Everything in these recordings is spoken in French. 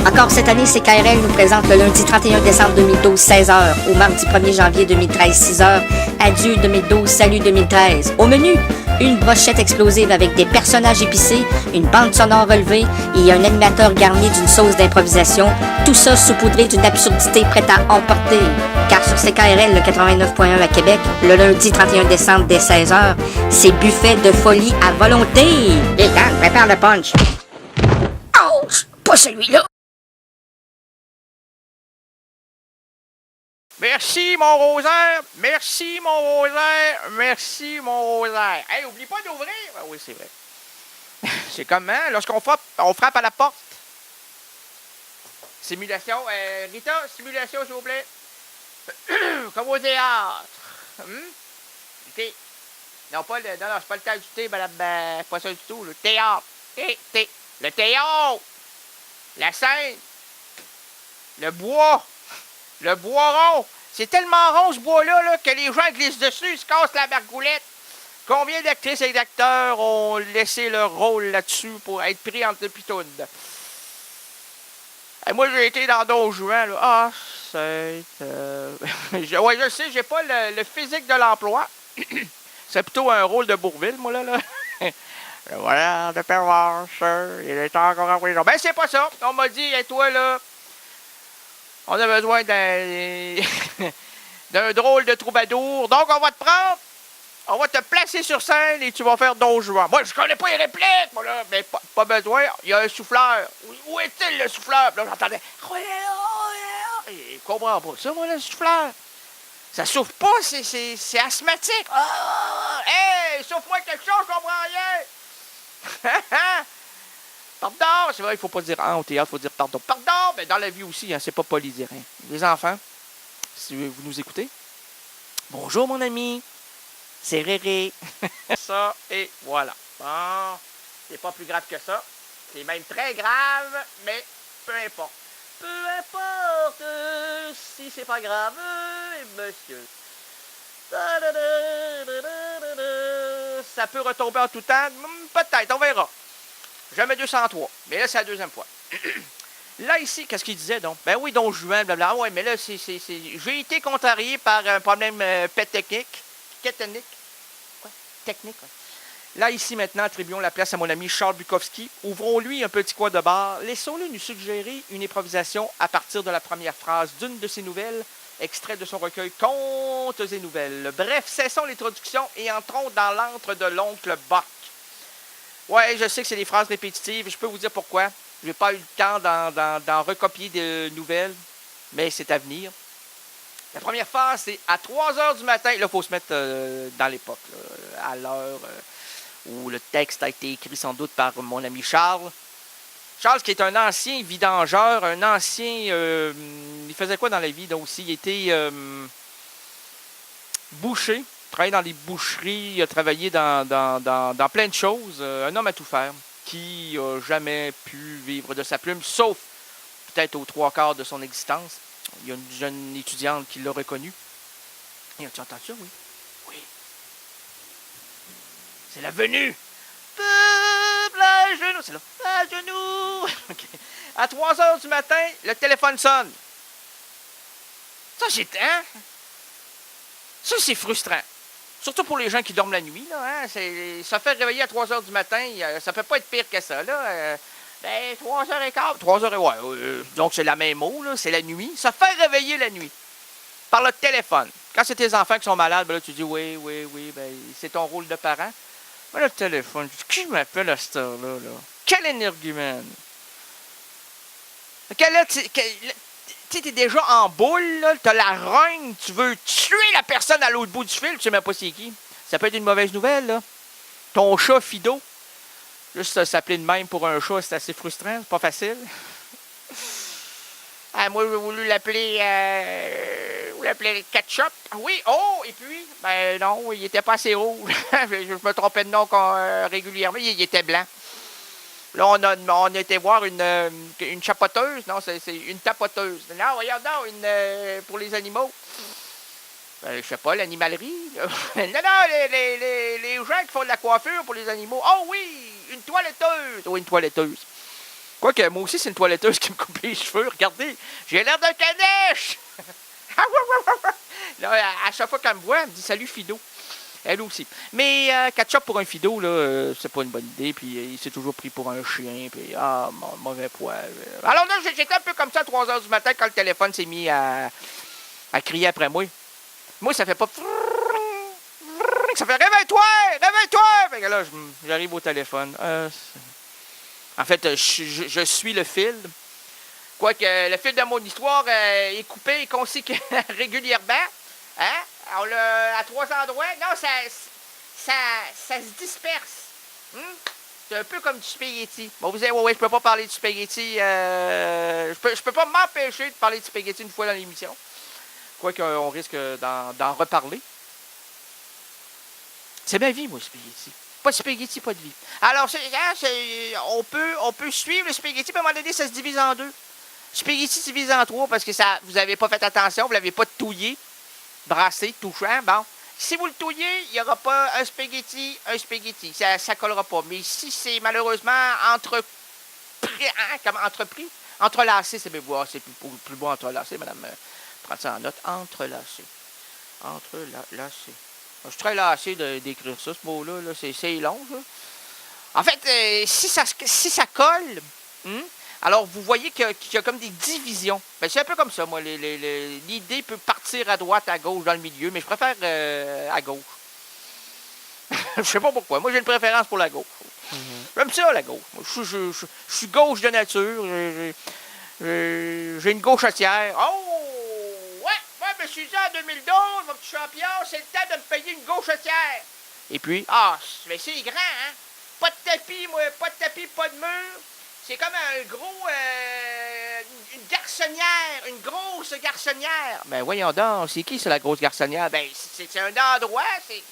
Encore cette année, CKRL nous présente le lundi 31 décembre 2012, 16h, au mardi 1er janvier 2013, 6h. Adieu 2012, salut 2013. Au menu, une brochette explosive avec des personnages épicés, une bande sonore relevée et un animateur garni d'une sauce d'improvisation. Tout ça saupoudré d'une absurdité prête à emporter. Car sur CKRL, le 89.1 à Québec, le lundi 31 décembre dès 16h, c'est buffet de folie à volonté. Et Dan, prépare le punch. Ouch! Pas celui-là! Merci, mon rosaire! Merci, mon rosaire! Merci, mon rosaire! Hey, oublie pas d'ouvrir! Ah oui, c'est vrai. C'est comme, hein, lorsqu'on frappe, on frappe à la porte. Simulation. Rita, simulation, s'il vous plaît. Comme au théâtre. Thé. Non, pas le, non, c'est pas le temps du thé, madame. Pas ça du tout. Le théâtre. Thé. Le théâtre. La scène. Le bois. Le bois rond. C'est tellement rond, ce bois-là, là, que les gens glissent dessus, ils se cassent la margoulette. Combien d'actrices et d'acteurs ont laissé leur rôle là-dessus pour être pris entre le pitounes? Moi, j'ai été dans Don Juan, là. Ah, c'est... ouais, je sais, j'ai pas le physique de l'emploi. C'est plutôt un rôle de Bourville, moi, là. Voilà, de perverse, il est encore en prison. Ben, c'est pas ça. On m'a dit, et toi, là, on a besoin d'un drôle de troubadour. Donc, on va te prendre, on va te placer sur scène et tu vas faire Don Juan. Moi, je connais pas les répliques, moi, là, mais pas besoin. Il y a un souffleur. Où est-il, le souffleur? Là, j'entendais... Je comprends pas ça, moi, le souffleur. Ça souffle pas, c'est asthmatique. Hey, souffle-moi quelque chose, je comprends rien. Pardon, c'est vrai, il faut pas dire au théâtre, il faut dire pardon. Pardon, mais dans la vie aussi, hein, c'est pas poli dire rien. Les enfants, si vous nous écoutez, bonjour mon ami, c'est Réré. Ça, et voilà. Bon, c'est pas plus grave que ça. C'est même très grave, mais peu importe. Peu importe si c'est pas grave, monsieur. Ça peut retomber en tout temps, peut-être, on verra. Jamais 203. Mais là, c'est la deuxième fois. Là, ici, qu'est-ce qu'il disait, donc? Ben oui, Don Juan, blablabla. Ah ouais, mais là, j'ai été contrarié par un problème technique. Technique. Quoi? Technique, ouais. Là, ici, maintenant, attribuons la place à mon ami Charles Bukowski. Ouvrons-lui un petit coin de bar. Laissons-le nous suggérer une improvisation à partir de la première phrase d'une de ses nouvelles, extrait de son recueil Contes et Nouvelles. Bref, cessons les traductions et entrons dans l'antre de l'oncle Buck. Ouais, je sais que c'est des phrases répétitives. Je peux vous dire pourquoi. Je n'ai pas eu le temps d'en recopier de nouvelles, mais c'est à venir. La première phrase, c'est à 3 h du matin. Là, il faut se mettre dans l'époque, à l'heure où le texte a été écrit sans doute par mon ami Charles. Charles, qui est un ancien vidangeur, un ancien... il faisait quoi dans la vie? Donc, aussi, il était boucher. Il travaillait dans les boucheries, il a travaillé dans plein de choses. Un homme à tout faire qui n'a jamais pu vivre de sa plume, sauf peut-être aux 3/4 de son existence. Il y a une jeune étudiante qui l'a reconnu. Et as-tu entendu ça? Oui. Oui. C'est la venue. Peuple à genoux. C'est là. À genoux. Okay. À 3 h du matin, le téléphone sonne. Ça, hein? Ça, c'est frustrant. Surtout pour les gens qui dorment la nuit. Là, hein? Ça fait réveiller à 3 h du matin. Ça peut pas être pire que ça. Là. 3h15. 3h, ouais. Donc, c'est la même mot. Là, c'est la nuit. Ça fait réveiller la nuit. Par le téléphone. Quand c'est tes enfants qui sont malades, ben là, tu dis oui, ben, c'est ton rôle de parent. Mais le téléphone, qui m'appelle à cette heure-là? Là? Quel énergumène! Tu sais, t'es déjà en boule, là, t'as la rogne, tu veux tuer la personne à l'autre bout du fil, tu sais même pas c'est qui. Ça peut être une mauvaise nouvelle, là. Ton chat Fido. Juste s'appeler de même pour un chat, c'est assez frustrant, c'est pas facile. Moi, j'ai voulu l'appeler Ketchup. Oui, oh, et puis, ben non, il était pas assez rouge. Je me trompais de nom régulièrement, il était blanc. Là, on a été voir une chapoteuse. Non, c'est une tapoteuse. Non, regarde, non, pour les animaux. Je sais pas, l'animalerie. non, les gens qui font de la coiffure pour les animaux. Oh oui, une toiletteuse. Oui, une toiletteuse. Quoique, moi aussi, c'est une toiletteuse qui me coupe les cheveux. Regardez, j'ai l'air d'un caniche! Là, à chaque fois qu'elle me voit, elle me dit « Salut, Fido ». Elle aussi. Mais ketchup pour un Fido, là, c'est pas une bonne idée. Puis il s'est toujours pris pour un chien. Puis, mauvais poil. Alors là, j'étais un peu comme ça à 3 heures du matin quand le téléphone s'est mis à crier après moi. Moi, ça fait pas... Ça fait « Réveille-toi! Réveille-toi! » Fait que là, j'arrive au téléphone. En fait, je suis le fil. Quoique le fil de mon histoire est coupé et concis régulièrement. Hein? Alors, à 3 endroits, non, ça se disperse. C'est un peu comme du spaghetti. Bon, vous allez, ouais, je peux pas parler du spaghetti. Je peux pas m'empêcher de parler du spaghetti une fois dans l'émission. Quoique, on risque d'en reparler. C'est ma vie, moi, le spaghetti. Pas de spaghetti, pas de vie. Alors, on peut suivre le spaghetti, puis à un moment donné, ça se divise en deux. Spaghetti se divise en 3 parce que vous n'avez pas fait attention, vous ne l'avez pas touillé, brassé, touchant. Bon, si vous le touillez, il n'y aura pas un spaghetti. Ça ne collera pas. Mais si c'est malheureusement entrelacé, c'est plus beau entrelacé, madame. Prends ça en note. Entrelacé. Je suis très lassé d'écrire ça, ce mot-là. Là. C'est long, ça. En fait, si ça colle, alors vous voyez qu'il y a comme des divisions. Ben, c'est un peu comme ça, moi. L'idée peut partir à droite, à gauche, dans le milieu, mais je préfère à gauche. Je sais pas pourquoi. Moi, j'ai une préférence pour la gauche. J'aime ça, la gauche. Moi, je suis gauche de nature. J'ai une gauchetière. Oh! Ouais, monsieur en 2012, mon petit champion, c'est le temps de me payer une gauchetière. Et puis, mais c'est grand, hein? Pas de tapis, moi, pas de mur. C'est comme un gros, une garçonnière, une grosse garçonnière. Ben voyons donc, c'est qui, c'est la grosse garçonnière? Ben, c'est un endroit, c'est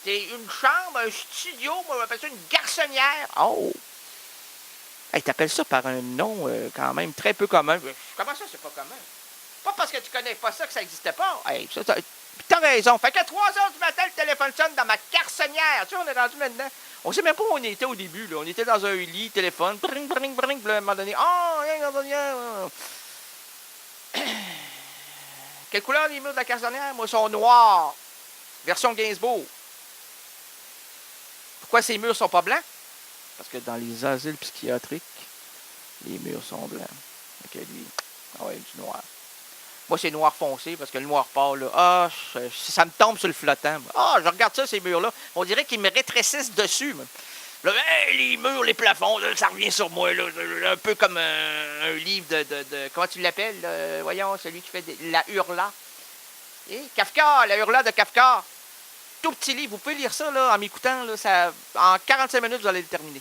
une chambre, un studio, moi, on appelle ça une garçonnière. Oh! Hey, t'appelles ça par un nom quand même très peu commun. Comment ça, c'est pas commun? Pas parce que tu connais pas ça que ça n'existait pas. Hey, t'as raison. Fait qu'à 3 heures du matin, le téléphone sonne dans ma garçonnière. Tu sais, on est rendu maintenant. On sait même pas où on était au début. Là. On était dans un lit, téléphone. Bring, bring, bring. Puis à un moment donné, garçonnière. Quelle couleur les murs de la garçonnière? Moi, ils sont noirs. Version Gainsbourg. Pourquoi ces murs sont pas blancs? Parce que dans les asiles psychiatriques, les murs sont blancs. OK, lui. Du noir. Moi, c'est noir foncé, parce que le noir pâle, là, ça me tombe sur le flottant. Je regarde ça, ces murs-là. On dirait qu'ils me rétrécissent dessus. Là, les murs, les plafonds, là, ça revient sur moi, là, un peu comme un livre de comment tu l'appelles? Voyons, celui qui fait la Hurla. Kafka, la Hurla de Kafka. Tout petit livre. Vous pouvez lire ça là, en m'écoutant. Là, en 45 minutes, vous allez le terminer.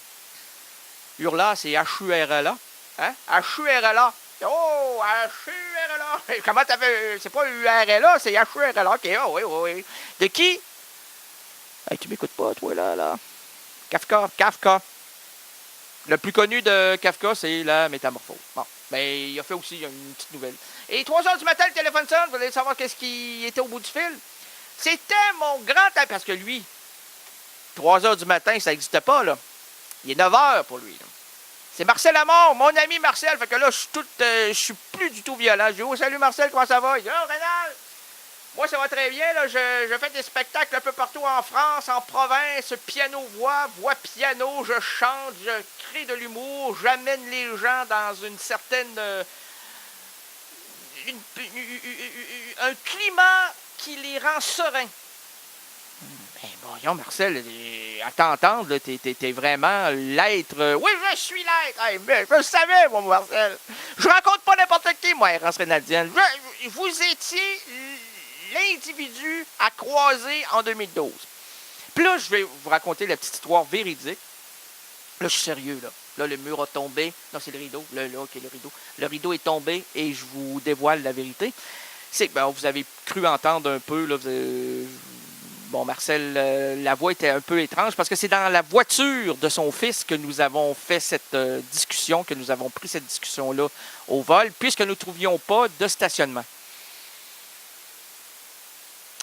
Hurla, c'est H-U-R-L-A. Hein? H-U-R-L-A. Oh, H-U-R-L-A. Comment t'as fait? C'est pas U-R-L-A, c'est H-U-R-L-A. OK, oui. De qui? Hey, tu m'écoutes pas, toi, là. Kafka. Le plus connu de Kafka, c'est la Métamorphose. Bon, ben, il a fait aussi une petite nouvelle. Et 3 heures du matin, le téléphone sonne. Vous allez savoir qu'est-ce qui était au bout du fil. C'était mon grand... Parce que lui, 3 heures du matin, ça n'existait pas, là. Il est 9 heures pour lui, là. C'est Marcel Amont, mon ami Marcel. Fait que là, je suis plus du tout violent. Je dis, oh, salut Marcel, comment ça va? Il dit, oh, Rénal, moi, ça va très bien. Là. Je fais des spectacles un peu partout en France, en province, piano-voix, voix-piano. Je chante, je crée de l'humour. J'amène les gens dans une certaine... un climat qui les rend sereins. Ben, voyons, Marcel, à t'entendre, t'es vraiment l'être. Oui, je suis l'être. Hey, je le savais, moi, Marcel. Je rencontre pas n'importe qui, moi, Errance Rénaldienne. Vous étiez l'individu à croiser en 2012. Puis là, je vais vous raconter la petite histoire véridique. Là, je suis sérieux, là. Là, le mur a tombé. Non, c'est le rideau. Là, OK, le rideau. Le rideau est tombé et je vous dévoile la vérité. C'est que, vous avez cru entendre un peu, là, bon, Marcel, la voix était un peu étrange parce que c'est dans la voiture de son fils que nous avons fait cette discussion, que nous avons pris cette discussion-là au vol, puisque nous ne trouvions pas de stationnement.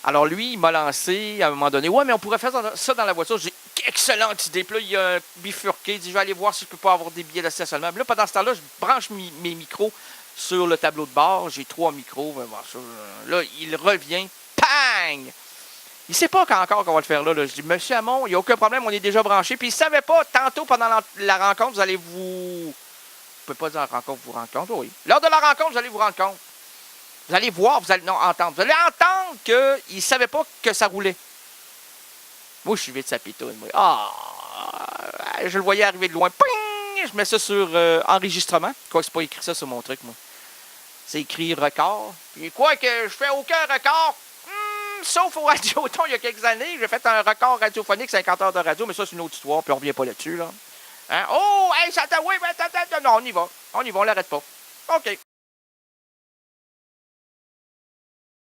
Alors lui, il m'a lancé à un moment donné, ouais, mais on pourrait faire ça dans la voiture. J'ai dit, excellente idée. Puis là, il a bifurqué. Il dit, je vais aller voir si je peux pas avoir des billets de stationnement. Puis là, pendant ce temps-là, je branche mes micros sur le tableau de bord. J'ai 3 micros. Voir ça. Là, il revient. Pang! Il sait pas encore qu'on va le faire là. Je dis, Monsieur Hamon, il n'y a aucun problème, on est déjà branché. Puis il savait pas, tantôt, pendant la rencontre, vous allez vous... Vous pouvez pas dire rencontre, vous rendre compte, oui. Lors de la rencontre, vous allez vous rendre compte. Vous allez voir, vous allez... Non, entendre. Vous allez entendre qu'il ne savait pas que ça roulait. Moi, je suis vite sa pitoune. Je le voyais arriver de loin. Ping! Je mets ça sur enregistrement. Quoi que c'est pas écrit ça sur mon truc, moi. C'est écrit record. Puis quoi que je fais aucun record. Sauf au Radioton, il y a quelques années, j'ai fait un record radiophonique, 50 heures de radio, mais ça, c'est une autre histoire, puis on revient pas là-dessus, là. Hein? Oh, hey, ça t'a... Oui, non, on y va. On y va, on l'arrête pas. OK.